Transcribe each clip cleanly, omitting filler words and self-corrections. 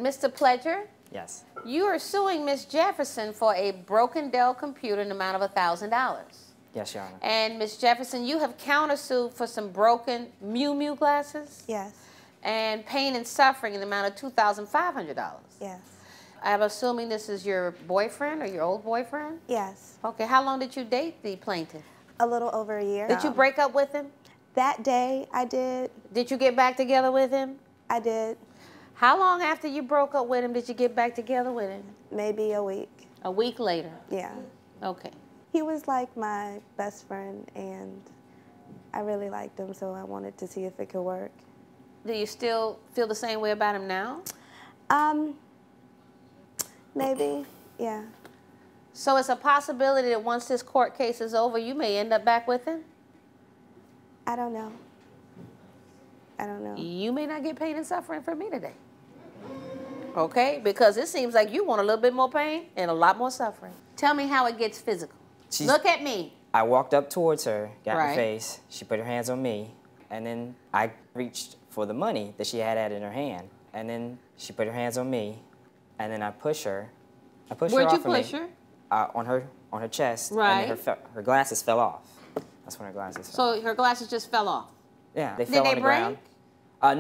Mr. Pledger? Yes. You are suing Miss Jefferson for a broken Dell computer in the amount of $1,000. Yes, Your Honor. And Miss Jefferson, you have countersued for some broken Miu Miu glasses? Yes. And pain and suffering in the amount of $2,500? Yes. I'm assuming this is your boyfriend or your old boyfriend? Yes. Okay, how long did you date the plaintiff? A little over a year. Did you break up with him? That day, I did. Did you get back together with him? I did. How long after you broke up with him did you get back together with him? Maybe a week. A week later? Yeah. Okay. He was like my best friend, and I really liked him, so I wanted to see if it could work. Do you still feel the same way about him now? Maybe, yeah. So it's a possibility that once this court case is over, you may end up back with him? I don't know. I don't know. You may not get pain and suffering from me today. Okay? Because it seems like you want a little bit more pain and a lot more suffering. Tell me how it gets physical. Look at me. I walked up towards her, got in her Right. face. She put her hands on me, and then I reached for the money that she had in her hand. And then she put her hands on me, and then I pushed her. I pushed Where'd her you off of me. push her? On her chest. Right. And then her glasses fell off. That's when her glasses fell off. So her glasses just fell off? Yeah, they Did fell they on the ground.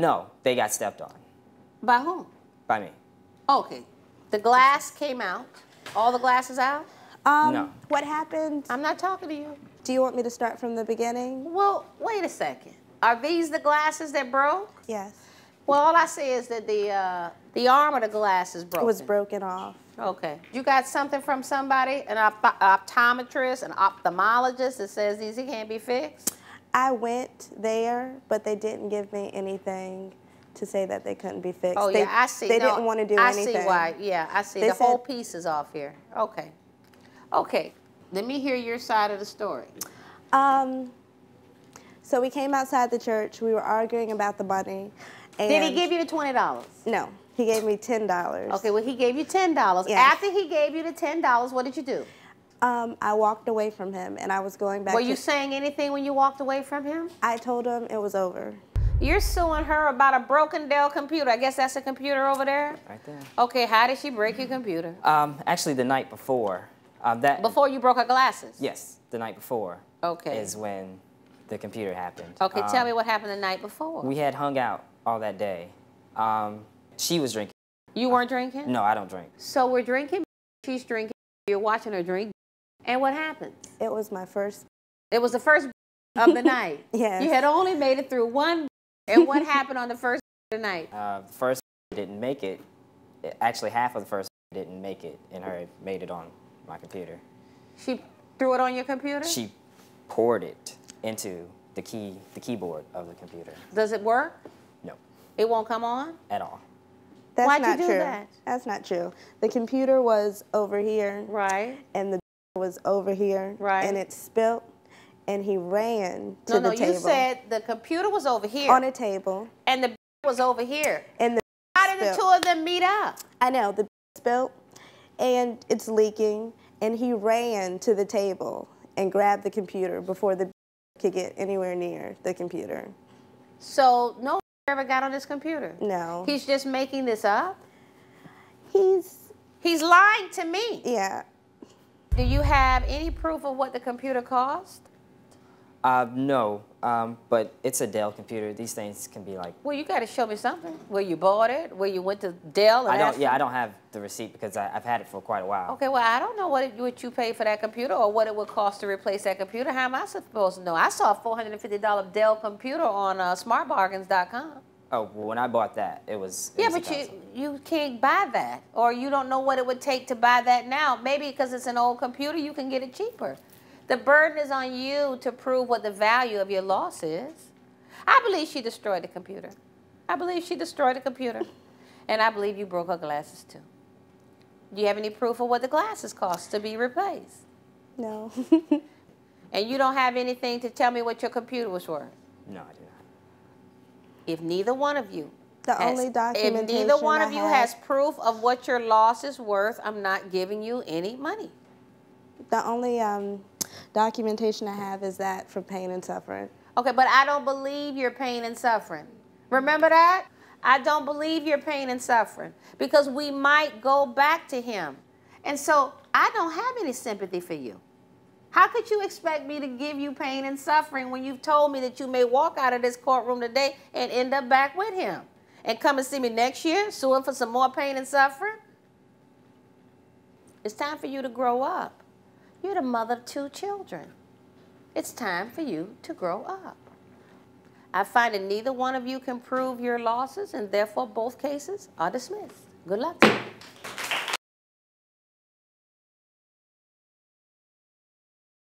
No, they got stepped on. By whom? By me. Okay. The glass came out. All the glasses out? No. What happened? I'm not talking to you. Do you want me to start from the beginning? Well, wait a second. Are these the glasses that broke? Yes. Well, all I say is that the arm of the glass is broken. It was broken off. Okay. You got something from somebody, an optometrist, an ophthalmologist that says these can't be fixed? I went there, but they didn't give me anything to say that they couldn't be fixed. Oh, yeah, I see. They didn't want to do anything. I see why. Yeah, I see. They The whole said- piece is off here. Okay. Okay. Let me hear your side of the story. So we came outside the church. We were arguing about the money. And Did he give you the $20? No. He gave me $10. Okay, well, he gave you $10. Yes. After he gave you the $10, what did you do? I walked away from him, and I was going back Were you saying anything when you walked away from him? I told him it was over. You're suing her about a broken Dell computer. I guess that's a computer over there? Right there. Okay, how did she break your computer? Actually, the night before. Before you broke her glasses? Yes, the night before. Okay. Is when the computer happened. Okay, tell me what happened the night before. We had hung out all that day. She was drinking. You weren't drinking? No, I don't drink. So we're drinking, she's drinking, you're watching her drink, and what happened? It was my first. It was the first of the night. Yes. You had only made it through one, and what happened on the first of the night? The first didn't make it. Actually, half of the first didn't make it, and her made it on my computer. She threw it on your computer? She poured it into the keyboard of the computer. Does it work? No. It won't come on? At all. That's Why'd not you do true. that? That's not true. The computer was over here. Right. And the was over here. Right. And it spilt, and he ran to the table. No, you said the computer was over here. On a table. And the was over here. And the How did the two of them meet up? I know, the spilt, and it's leaking, and he ran to the table and grabbed the computer before the could get anywhere near the computer. So no ever got on this computer? No. He's just making this up? He's lying to me. Yeah. Do you have any proof of what the computer cost? No, but it's a Dell computer. These things can be like. Well, you got to show me something. Where you bought it? Where you went to Dell? And I don't have the receipt because I've had it for quite a while. Okay, well, I don't know what you paid for that computer or what it would cost to replace that computer. How am I supposed to know? I saw a $450 Dell computer on smartbargains.com. Oh, well, when I bought that, it was. Yeah, but you can't buy that, or you don't know what it would take to buy that now. Maybe because it's an old computer, you can get it cheaper. The burden is on you to prove what the value of your loss is. I believe she destroyed the computer. I believe she destroyed the computer. And I believe you broke her glasses too. Do you have any proof of what the glasses cost to be replaced? No. And you don't have anything to tell me what your computer was worth? No, I do not. If neither one of you documentation if neither one of you have, has proof of what your loss is worth, I'm not giving you any money. The only documentation I have is that for pain and suffering. Okay, but I don't believe your pain and suffering. Remember that? I don't believe your pain and suffering, because we might go back to him. And so I don't have any sympathy for you. How could you expect me to give you pain and suffering when you've told me that you may walk out of this courtroom today and end up back with him and come and see me next year suing for some more pain and suffering? It's time for you to grow up. You're the mother of 2 children. It's time for you to grow up. I find that neither one of you can prove your losses, and therefore both cases are dismissed. Good luck to you.